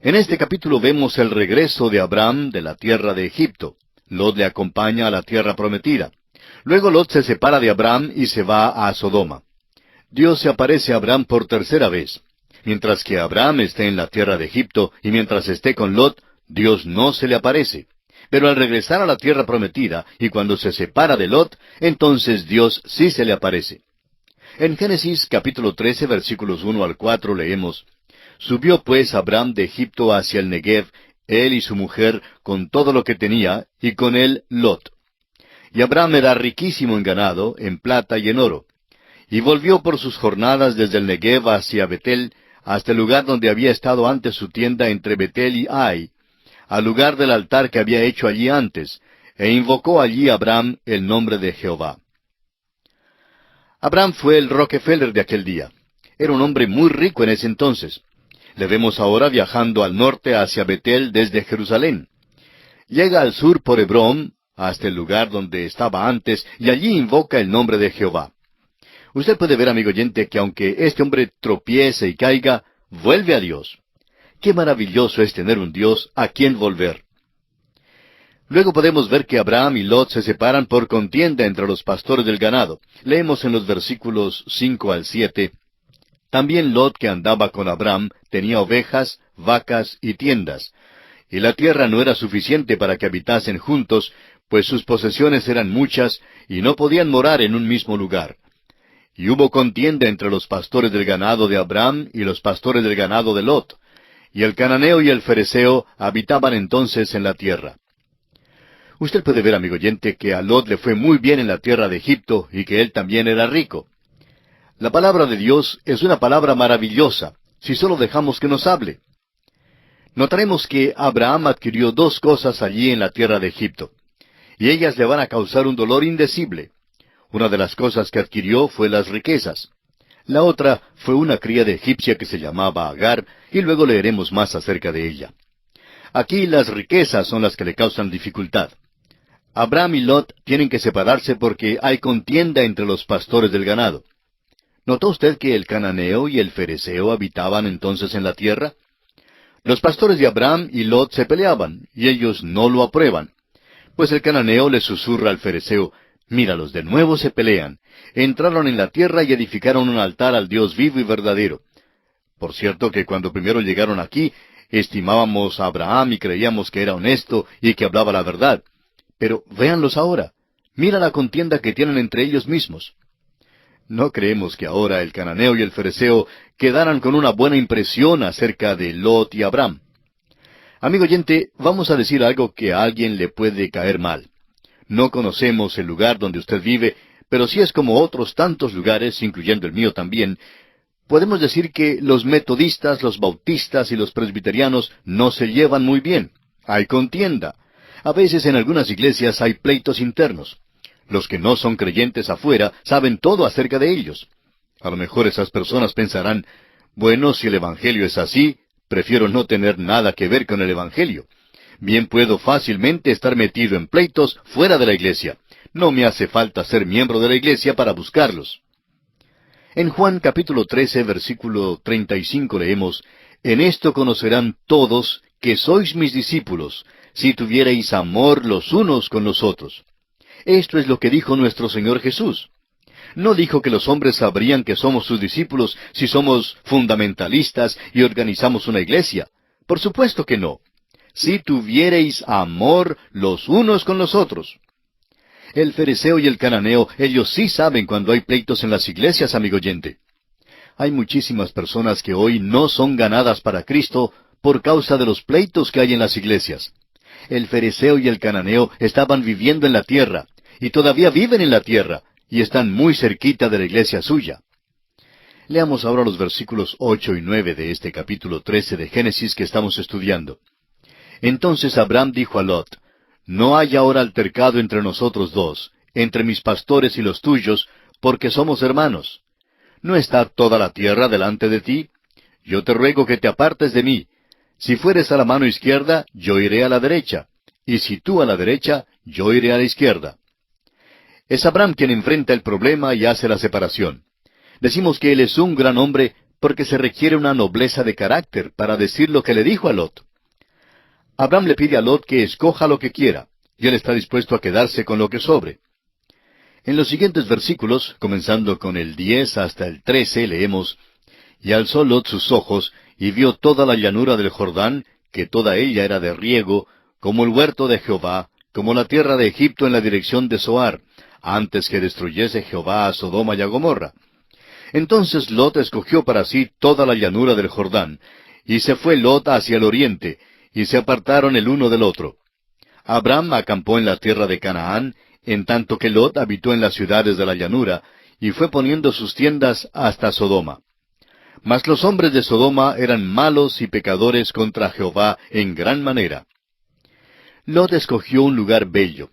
En este capítulo vemos el regreso de Abraham de la tierra de Egipto. Lot le acompaña a la tierra prometida. Luego Lot se separa de Abraham y se va a Sodoma. Dios se aparece a Abraham por tercera vez. Mientras que Abraham esté en la tierra de Egipto y mientras esté con Lot, Dios no se le aparece. Pero al regresar a la tierra prometida y cuando se separa de Lot, entonces Dios sí se le aparece. En Génesis capítulo 13, versículos 1 al 4 leemos: Subió pues Abraham de Egipto hacia el Negev, él y su mujer, con todo lo que tenía, y con él Lot. Y Abraham era riquísimo en ganado, en plata y en oro. Y volvió por sus jornadas desde el Negev hacia Betel, hasta el lugar donde había estado antes su tienda entre Betel y Ai, al lugar del altar que había hecho allí antes, e invocó allí Abraham el nombre de Jehová. Abraham fue el Rockefeller de aquel día. Era un hombre muy rico en ese entonces. Le vemos ahora viajando al norte hacia Betel desde Jerusalén. Llega al sur por Hebrón, hasta el lugar donde estaba antes, y allí invoca el nombre de Jehová. Usted puede ver, amigo oyente, que aunque este hombre tropiece y caiga, vuelve a Dios. Qué maravilloso es tener un Dios a quien volver. Luego podemos ver que Abraham y Lot se separan por contienda entre los pastores del ganado. Leemos en los versículos 5 al 7. También Lot, que andaba con Abraham, tenía ovejas, vacas y tiendas. Y la tierra no era suficiente para que habitasen juntos, pues sus posesiones eran muchas, y no podían morar en un mismo lugar. Y hubo contienda entre los pastores del ganado de Abraham y los pastores del ganado de Lot. Y el cananeo y el fereceo habitaban entonces en la tierra. Usted puede ver, amigo oyente, que a Lot le fue muy bien en la tierra de Egipto y que él también era rico. La palabra de Dios es una palabra maravillosa, si solo dejamos que nos hable. Notaremos que Abraham adquirió dos cosas allí en la tierra de Egipto, y ellas le van a causar un dolor indecible. Una de las cosas que adquirió fue las riquezas. La otra fue una cría de egipcia que se llamaba Agar, y luego leeremos más acerca de ella. Aquí las riquezas son las que le causan dificultad. Abraham y Lot tienen que separarse porque hay contienda entre los pastores del ganado. ¿Notó usted que el cananeo y el fereceo habitaban entonces en la tierra? Los pastores de Abraham y Lot se peleaban, y ellos no lo aprueban. Pues el cananeo le susurra al fereceo: míralos, de nuevo se pelean. Entraron en la tierra y edificaron un altar al Dios vivo y verdadero. Por cierto que cuando primero llegaron aquí, estimábamos a Abraham y creíamos que era honesto y que hablaba la verdad. Pero véanlos ahora. Mira la contienda que tienen entre ellos mismos. No creemos que ahora el cananeo y el fereceo quedaran con una buena impresión acerca de Lot y Abraham. Amigo oyente, vamos a decir algo que a alguien le puede caer mal. No conocemos el lugar donde usted vive, pero si es como otros tantos lugares, incluyendo el mío también, podemos decir que los metodistas, los bautistas y los presbiterianos no se llevan muy bien. Hay contienda. A veces en algunas iglesias hay pleitos internos. Los que no son creyentes afuera saben todo acerca de ellos. A lo mejor esas personas pensarán: bueno, si el Evangelio es así, prefiero no tener nada que ver con el Evangelio. Bien puedo fácilmente estar metido en pleitos fuera de la iglesia. No me hace falta ser miembro de la iglesia para buscarlos. En Juan capítulo 13, versículo 35 leemos: En esto conocerán todos que sois mis discípulos, si tuviereis amor los unos con los otros. Esto es lo que dijo nuestro Señor Jesús. No dijo que los hombres sabrían que somos sus discípulos si somos fundamentalistas y organizamos una iglesia. Por supuesto que no. Si tuviereis amor los unos con los otros. El fereceo y el cananeo, ellos sí saben cuando hay pleitos en las iglesias, amigo oyente. Hay muchísimas personas que hoy no son ganadas para Cristo por causa de los pleitos que hay en las iglesias. El fereceo y el cananeo estaban viviendo en la tierra, y todavía viven en la tierra, y están muy cerquita de la iglesia suya. Leamos ahora los versículos 8 y 9 de este capítulo 13 de Génesis que estamos estudiando. Entonces Abraham dijo a Lot: No hay ahora altercado entre nosotros dos, entre mis pastores y los tuyos, porque somos hermanos. ¿No está toda la tierra delante de ti? Yo te ruego que te apartes de mí. Si fueres a la mano izquierda, yo iré a la derecha, y si tú a la derecha, yo iré a la izquierda. Es Abraham quien enfrenta el problema y hace la separación. Decimos que él es un gran hombre porque se requiere una nobleza de carácter para decir lo que le dijo a Lot. Abraham le pide a Lot que escoja lo que quiera, y él está dispuesto a quedarse con lo que sobre. En los siguientes versículos, comenzando con el 10 hasta el 13, leemos: Y alzó Lot sus ojos, y vio toda la llanura del Jordán, que toda ella era de riego, como el huerto de Jehová, como la tierra de Egipto en la dirección de Zoar, antes que destruyese Jehová a Sodoma y a Gomorra. Entonces Lot escogió para sí toda la llanura del Jordán, y se fue Lot hacia el oriente, y se apartaron el uno del otro. Abraham acampó en la tierra de Canaán, en tanto que Lot habitó en las ciudades de la llanura, y fue poniendo sus tiendas hasta Sodoma. Mas los hombres de Sodoma eran malos y pecadores contra Jehová en gran manera. Lot escogió un lugar bello.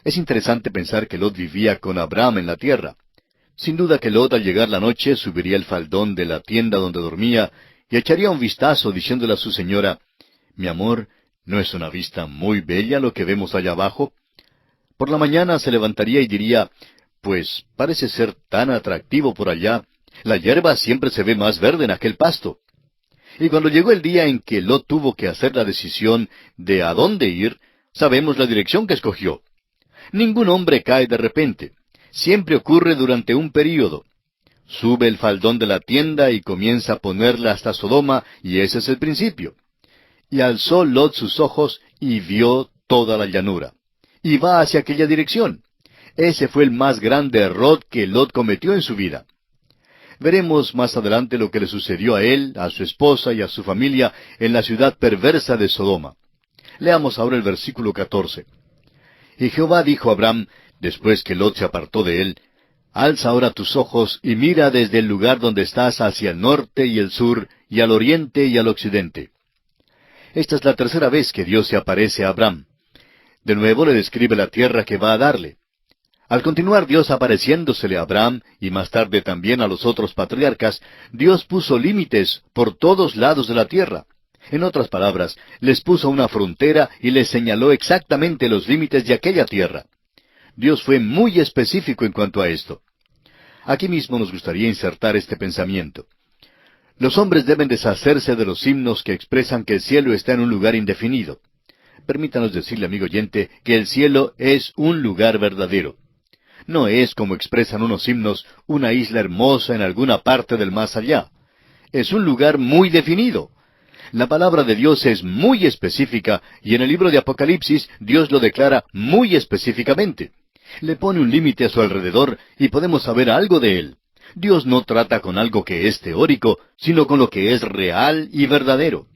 Es interesante pensar que Lot vivía con Abraham en la tierra. Sin duda que Lot al llegar la noche subiría el faldón de la tienda donde dormía y echaría un vistazo diciéndole a su señora: «Mi amor, ¿no es una vista muy bella lo que vemos allá abajo?». Por la mañana se levantaría y diría: «Pues parece ser tan atractivo por allá. La hierba siempre se ve más verde en aquel pasto». Y cuando llegó el día en que Lot tuvo que hacer la decisión de a dónde ir, sabemos la dirección que escogió. Ningún hombre cae de repente. Siempre ocurre durante un período. Sube el faldón de la tienda y comienza a ponerla hasta Sodoma, y ese es el principio. Y alzó Lot sus ojos y vio toda la llanura. Y va hacia aquella dirección. Ese fue el más grande error que Lot cometió en su vida. Veremos más adelante lo que le sucedió a él, a su esposa y a su familia en la ciudad perversa de Sodoma. Leamos ahora el versículo 14. Y Jehová dijo a Abraham, después que Lot se apartó de él: «Alza ahora tus ojos y mira desde el lugar donde estás hacia el norte y el sur, y al oriente y al occidente». Esta es la tercera vez que Dios se aparece a Abraham. De nuevo le describe la tierra que va a darle. Al continuar Dios apareciéndosele a Abraham, y más tarde también a los otros patriarcas, Dios puso límites por todos lados de la tierra. En otras palabras, les puso una frontera y les señaló exactamente los límites de aquella tierra. Dios fue muy específico en cuanto a esto. Aquí mismo nos gustaría insertar este pensamiento. Los hombres deben deshacerse de los himnos que expresan que el cielo está en un lugar indefinido. Permítanos decirle, amigo oyente, que el cielo es un lugar verdadero. No es, como expresan unos himnos, una isla hermosa en alguna parte del más allá. Es un lugar muy definido. La palabra de Dios es muy específica, y en el libro de Apocalipsis Dios lo declara muy específicamente. Le pone un límite a su alrededor y podemos saber algo de él. Dios no trata con algo que es teórico, sino con lo que es real y verdadero.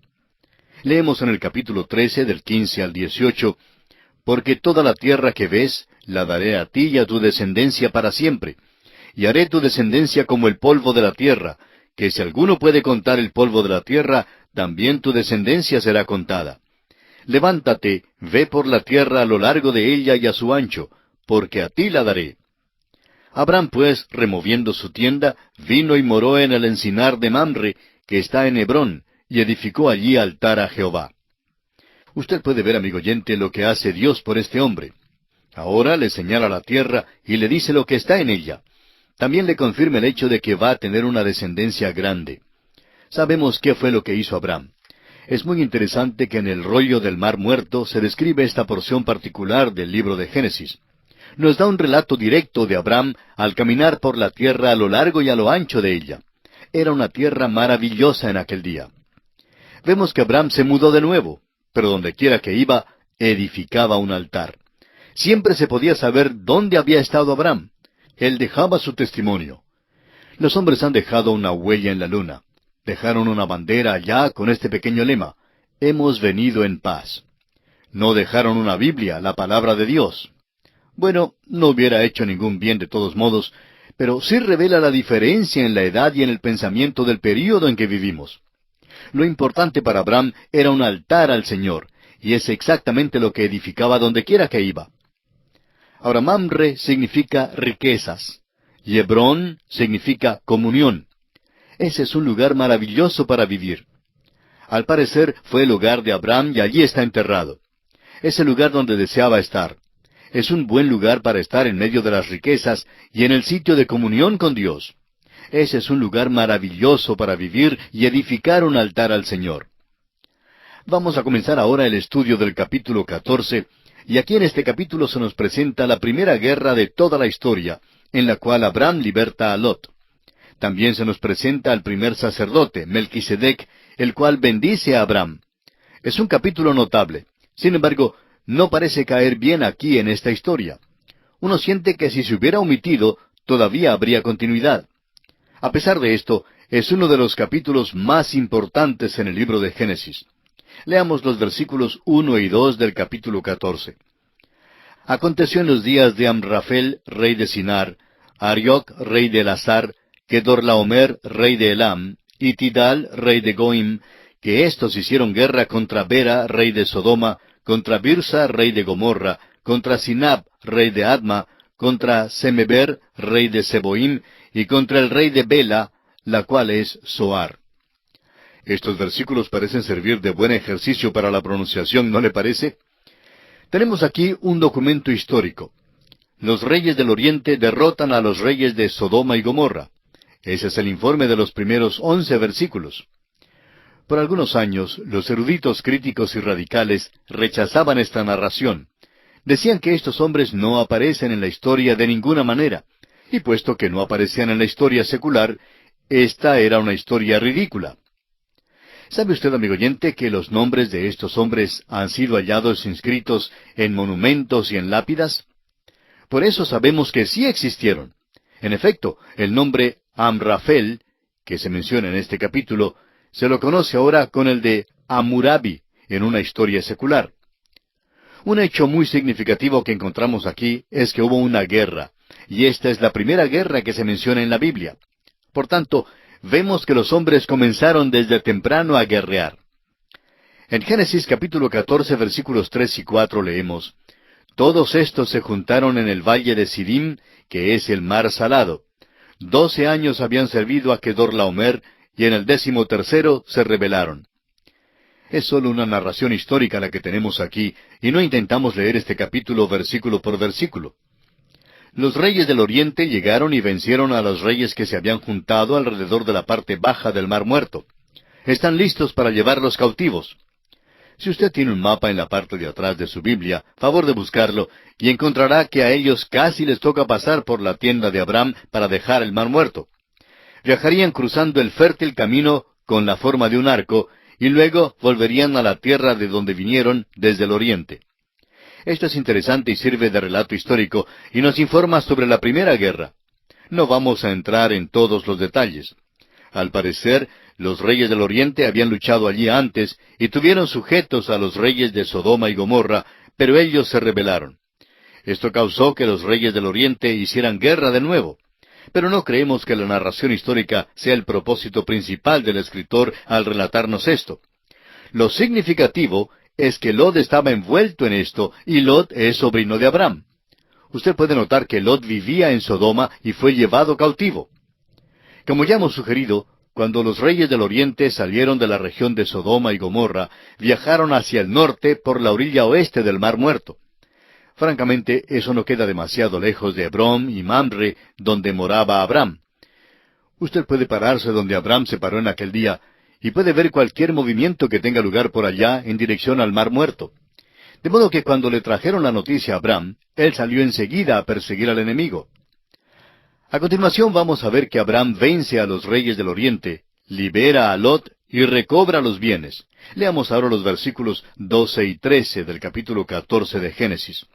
Leemos en el capítulo 13, del 15 al 18, «Porque toda la tierra que ves, la daré a ti y a tu descendencia para siempre, y haré tu descendencia como el polvo de la tierra, que si alguno puede contar el polvo de la tierra, también tu descendencia será contada. Levántate, ve por la tierra a lo largo de ella y a su ancho, porque a ti la daré». Abraham, pues, removiendo su tienda, vino y moró en el encinar de Mamre, que está en Hebrón, y edificó allí altar a Jehová. Usted puede ver, amigo oyente, lo que hace Dios por este hombre. Ahora le señala la tierra y le dice lo que está en ella. También le confirma el hecho de que va a tener una descendencia grande. Sabemos qué fue lo que hizo Abraham. Es muy interesante que en el rollo del Mar Muerto se describe esta porción particular del libro de Génesis. Nos da un relato directo de Abraham al caminar por la tierra a lo largo y a lo ancho de ella. Era una tierra maravillosa en aquel día. Vemos que Abraham se mudó de nuevo, pero donde quiera que iba, edificaba un altar. Siempre se podía saber dónde había estado Abraham. Él dejaba su testimonio. Los hombres han dejado una huella en la luna. Dejaron una bandera allá con este pequeño lema: «Hemos venido en paz». No dejaron una Biblia, la palabra de Dios. Bueno, no hubiera hecho ningún bien de todos modos, pero sí revela la diferencia en la edad y en el pensamiento del período en que vivimos. Lo importante para Abraham era un altar al Señor, y es exactamente lo que edificaba donde quiera que iba. Ahora, Mamre significa riquezas, y Hebrón significa comunión. Ese es un lugar maravilloso para vivir. Al parecer fue el hogar de Abraham y allí está enterrado. Es el lugar donde deseaba estar. Es un buen lugar para estar en medio de las riquezas y en el sitio de comunión con Dios. Ese es un lugar maravilloso para vivir y edificar un altar al Señor. Vamos a comenzar ahora el estudio del capítulo 14, y aquí en este capítulo se nos presenta la primera guerra de toda la historia, en la cual Abraham liberta a Lot. También se nos presenta al primer sacerdote, Melquisedec, el cual bendice a Abraham. Es un capítulo notable. Sin embargo, no parece caer bien aquí en esta historia. Uno siente que si se hubiera omitido, todavía habría continuidad. A pesar de esto, es uno de los capítulos más importantes en el libro de Génesis. Leamos los versículos 1 y 2 del capítulo 14. Aconteció en los días de Amrafel, rey de Sinar, Arioc, rey de Elazar, Kedorlaomer, rey de Elam, y Tidal, rey de Goim, que éstos hicieron guerra contra Bera, rey de Sodoma, contra Birsa, rey de Gomorra, contra Sinab, rey de Adma, contra Semeber, rey de Seboim, y contra el rey de Bela, la cual es Zoar. Estos versículos parecen servir de buen ejercicio para la pronunciación, ¿no le parece? Tenemos aquí un documento histórico. Los reyes del Oriente derrotan a los reyes de Sodoma y Gomorra. Ese es el informe de los primeros 11 versículos. Por algunos años, los eruditos críticos y radicales rechazaban esta narración. Decían que estos hombres no aparecen en la historia de ninguna manera, y puesto que no aparecían en la historia secular, esta era una historia ridícula. ¿Sabe usted, amigo oyente, que los nombres de estos hombres han sido hallados inscritos en monumentos y en lápidas? Por eso sabemos que sí existieron. En efecto, el nombre Amrafel, que se menciona en este capítulo, se lo conoce ahora con el de Hammurabi en una historia secular. Un hecho muy significativo que encontramos aquí es que hubo una guerra, y esta es la primera guerra que se menciona en la Biblia. Por tanto, vemos que los hombres comenzaron desde temprano a guerrear. En Génesis capítulo 14, versículos 3 y 4 leemos: Todos estos se juntaron en el valle de Sidim, que es el mar salado. 12 años habían servido a Kedorlaomer, y en el 13º se rebelaron. Es solo una narración histórica la que tenemos aquí, y no intentamos leer este capítulo versículo por versículo. Los reyes del Oriente llegaron y vencieron a los reyes que se habían juntado alrededor de la parte baja del Mar Muerto. Están listos para llevarlos cautivos. Si usted tiene un mapa en la parte de atrás de su Biblia, favor de buscarlo, y encontrará que a ellos casi les toca pasar por la tienda de Abraham para dejar el Mar Muerto. Viajarían cruzando el fértil camino con la forma de un arco, y luego volverían a la tierra de donde vinieron desde el oriente. Esto es interesante y sirve de relato histórico, y nos informa sobre la primera guerra. No vamos a entrar en todos los detalles. Al parecer, los reyes del Oriente habían luchado allí antes, y tuvieron sujetos a los reyes de Sodoma y Gomorra, pero ellos se rebelaron. Esto causó que los reyes del Oriente hicieran guerra de nuevo. Pero no creemos que la narración histórica sea el propósito principal del escritor al relatarnos esto. Lo significativo es que Lot estaba envuelto en esto, y Lot es sobrino de Abraham. Usted puede notar que Lot vivía en Sodoma y fue llevado cautivo. Como ya hemos sugerido, cuando los reyes del Oriente salieron de la región de Sodoma y Gomorra, viajaron hacia el norte por la orilla oeste del Mar Muerto. Francamente, eso no queda demasiado lejos de Hebrón y Mamre, donde moraba Abraham. Usted puede pararse donde Abraham se paró en aquel día, y puede ver cualquier movimiento que tenga lugar por allá en dirección al Mar Muerto. De modo que cuando le trajeron la noticia a Abraham, él salió enseguida a perseguir al enemigo. A continuación vamos a ver que Abraham vence a los reyes del Oriente, libera a Lot y recobra los bienes. Leamos ahora los versículos 12 y 13 del capítulo 14 de Génesis.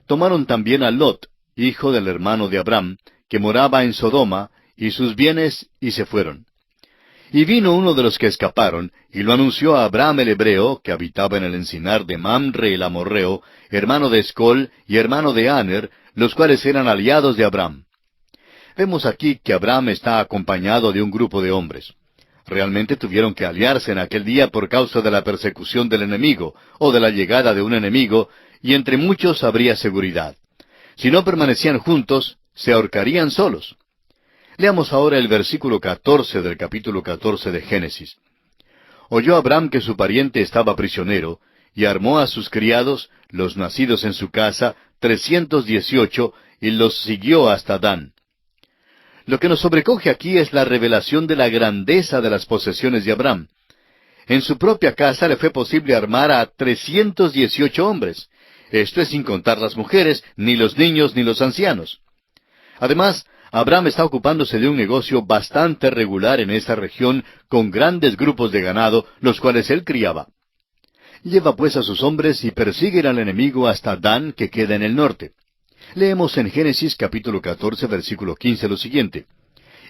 Tomaron también a Lot, hijo del hermano de Abraham, que moraba en Sodoma, y sus bienes, y se fueron. Y vino uno de los que escaparon, y lo anunció a Abraham el hebreo, que habitaba en el encinar de Mamre el amorreo, hermano de Escol y hermano de Aner, los cuales eran aliados de Abraham. Vemos aquí que Abraham está acompañado de un grupo de hombres. Realmente tuvieron que aliarse en aquel día por causa de la persecución del enemigo, o de la llegada de un enemigo, y entre muchos habría seguridad. Si no permanecían juntos, se ahorcarían solos. Leamos ahora el versículo 14 del capítulo 14 de Génesis. Oyó Abraham que su pariente estaba prisionero, y armó a sus criados, los nacidos en su casa, 318, y los siguió hasta Dan. Lo que nos sobrecoge aquí es la revelación de la grandeza de las posesiones de Abraham. En su propia casa le fue posible armar a 318 hombres. Esto es sin contar las mujeres, ni los niños, ni los ancianos. Además, Abraham está ocupándose de un negocio bastante regular en esa región, con grandes grupos de ganado, los cuales él criaba. Lleva pues a sus hombres y persiguen al enemigo hasta Dan, que queda en el norte. Leemos en Génesis capítulo 14, versículo 15 lo siguiente.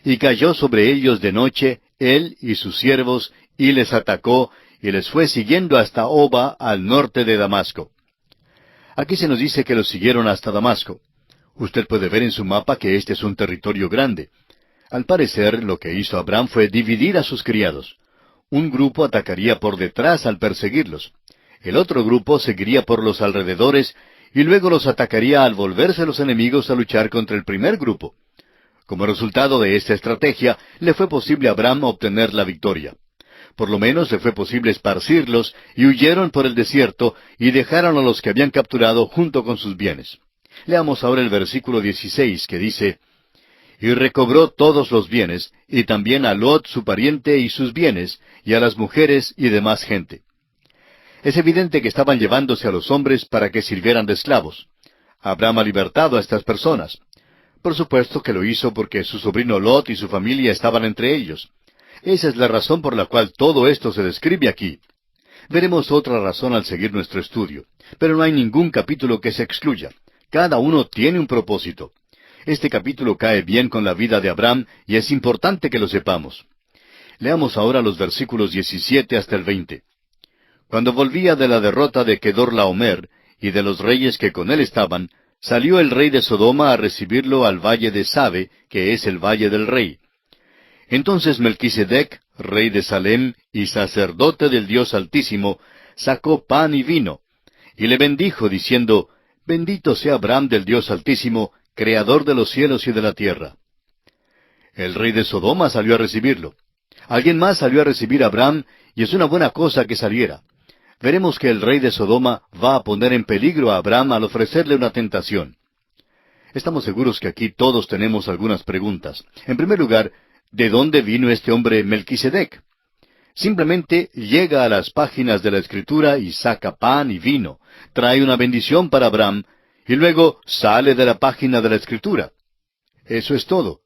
Y cayó sobre ellos de noche, él y sus siervos, y les atacó, y les fue siguiendo hasta Oba, al norte de Damasco. Aquí se nos dice que los siguieron hasta Damasco. Usted puede ver en su mapa que este es un territorio grande. Al parecer, lo que hizo Abraham fue dividir a sus criados. Un grupo atacaría por detrás al perseguirlos. El otro grupo seguiría por los alrededores, y luego los atacaría al volverse los enemigos a luchar contra el primer grupo. Como resultado de esta estrategia, le fue posible a Abraham obtener la victoria. Por lo menos le fue posible esparcirlos, y huyeron por el desierto, y dejaron a los que habían capturado junto con sus bienes. Leamos ahora el versículo 16, que dice, Y recobró todos los bienes, y también a Lot su pariente y sus bienes, y a las mujeres y demás gente. Es evidente que estaban llevándose a los hombres para que sirvieran de esclavos. Abraham ha libertado a estas personas. Por supuesto que lo hizo porque su sobrino Lot y su familia estaban entre ellos. Esa es la razón por la cual todo esto se describe aquí. Veremos otra razón al seguir nuestro estudio, pero no hay ningún capítulo que se excluya. Cada uno tiene un propósito. Este capítulo cae bien con la vida de Abraham y es importante que lo sepamos. Leamos ahora los versículos 17 hasta el 20. Cuando volvía de la derrota de Kedorlaomer y de los reyes que con él estaban, salió el rey de Sodoma a recibirlo al valle de Sabe, que es el valle del rey. Entonces Melquisedec, rey de Salem y sacerdote del Dios Altísimo, sacó pan y vino, y le bendijo, diciendo, Bendito sea Abraham del Dios Altísimo, creador de los cielos y de la tierra. El rey de Sodoma salió a recibirlo. Alguien más salió a recibir a Abraham, y es una buena cosa que saliera. Veremos que el rey de Sodoma va a poner en peligro a Abraham al ofrecerle una tentación. Estamos seguros que aquí todos tenemos algunas preguntas. En primer lugar, ¿de dónde vino este hombre Melquisedec? Simplemente llega a las páginas de la Escritura y saca pan y vino, trae una bendición para Abraham, y luego sale de la página de la Escritura. Eso es todo.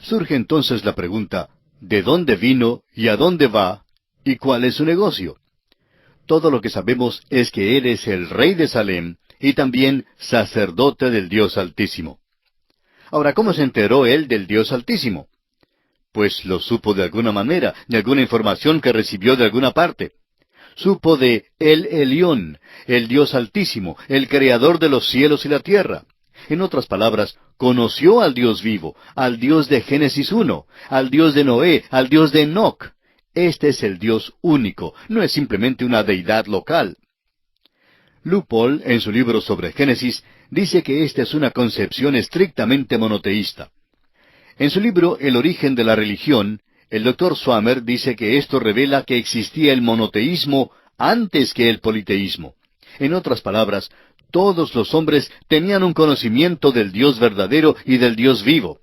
Surge entonces la pregunta, ¿de dónde vino y a dónde va? ¿Y cuál es su negocio? Todo lo que sabemos es que él es el rey de Salem y también sacerdote del Dios Altísimo. Ahora, ¿cómo se enteró él del Dios Altísimo? Pues lo supo de alguna manera, de alguna información que recibió de alguna parte. Supo de El Elión, el Dios Altísimo, el Creador de los cielos y la tierra. En otras palabras, conoció al Dios vivo, al Dios de Génesis 1, al Dios de Noé, al Dios de Enoc. Este es el Dios único, no es simplemente una deidad local. Lupol, en su libro sobre Génesis, dice que esta es una concepción estrictamente monoteísta. En su libro El origen de la religión, el Dr. Swamer dice que esto revela que existía el monoteísmo antes que el politeísmo. En otras palabras, todos los hombres tenían un conocimiento del Dios verdadero y del Dios vivo.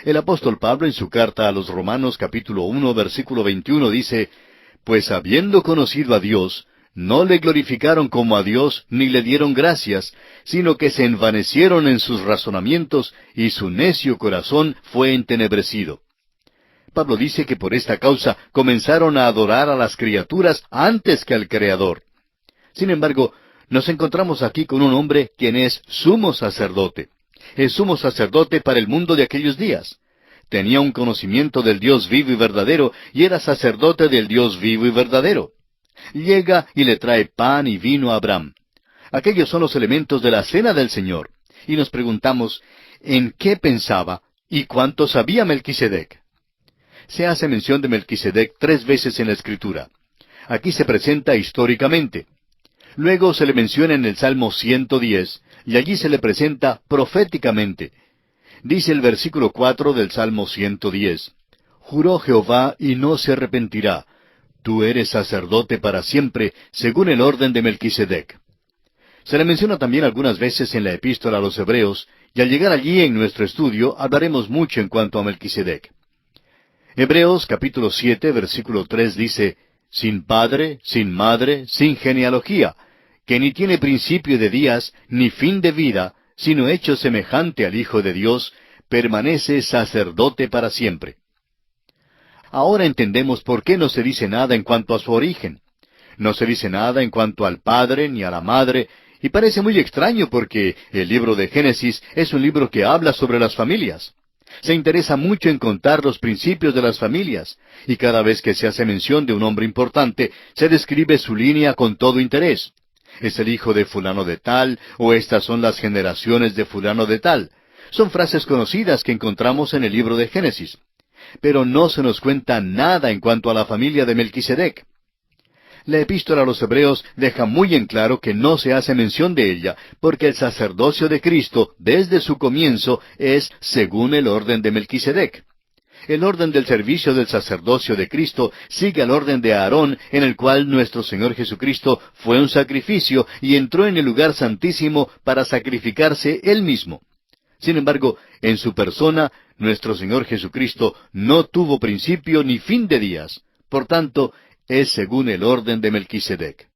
El apóstol Pablo en su carta a los Romanos capítulo 1 versículo 21 dice, Pues habiendo conocido a Dios, no le glorificaron como a Dios, ni le dieron gracias, sino que se envanecieron en sus razonamientos, y su necio corazón fue entenebrecido. Pablo dice que por esta causa comenzaron a adorar a las criaturas antes que al Creador. Sin embargo, nos encontramos aquí con un hombre quien es sumo sacerdote. Es sumo sacerdote para el mundo de aquellos días. Tenía un conocimiento del Dios vivo y verdadero, y era sacerdote del Dios vivo y verdadero. Llega y le trae pan y vino a Abraham. Aquellos son los elementos de la cena del Señor. Y nos preguntamos, ¿en qué pensaba y cuánto sabía Melquisedec? Se hace mención de Melquisedec 3 veces en la Escritura. Aquí se presenta históricamente. Luego se le menciona en el Salmo 110, y allí se le presenta proféticamente. Dice el versículo 4 del Salmo 110, Juró Jehová y no se arrepentirá. Tú eres sacerdote para siempre, según el orden de Melquisedec. Se le menciona también algunas veces en la epístola a los Hebreos, Y al llegar allí en nuestro estudio hablaremos mucho en cuanto a Melquisedec. Hebreos capítulo 7, versículo 3 dice, sin padre, sin madre, sin genealogía, que ni tiene principio de días, ni fin de vida, sino hecho semejante al Hijo de Dios, permanece sacerdote para siempre. Ahora entendemos por qué no se dice nada en cuanto a su origen. No se dice nada en cuanto al padre ni a la madre, y parece muy extraño porque el libro de Génesis es un libro que habla sobre las familias. Se interesa mucho en contar los principios de las familias, y cada vez que se hace mención de un hombre importante, se describe su línea con todo interés. Es el hijo de fulano de tal, o estas son las generaciones de fulano de tal. Son frases conocidas que encontramos en el libro de Génesis. Pero no se nos cuenta nada en cuanto a la familia de Melquisedec. La epístola a los Hebreos deja muy en claro que no se hace mención de ella, porque el sacerdocio de Cristo, desde su comienzo, es según el orden de Melquisedec. El orden del servicio del sacerdocio de Cristo sigue al orden de Aarón, en el cual nuestro Señor Jesucristo fue un sacrificio y entró en el lugar santísimo para sacrificarse Él mismo. Sin embargo, en su persona, nuestro Señor Jesucristo no tuvo principio ni fin de días. Por tanto, es según el orden de Melquisedec.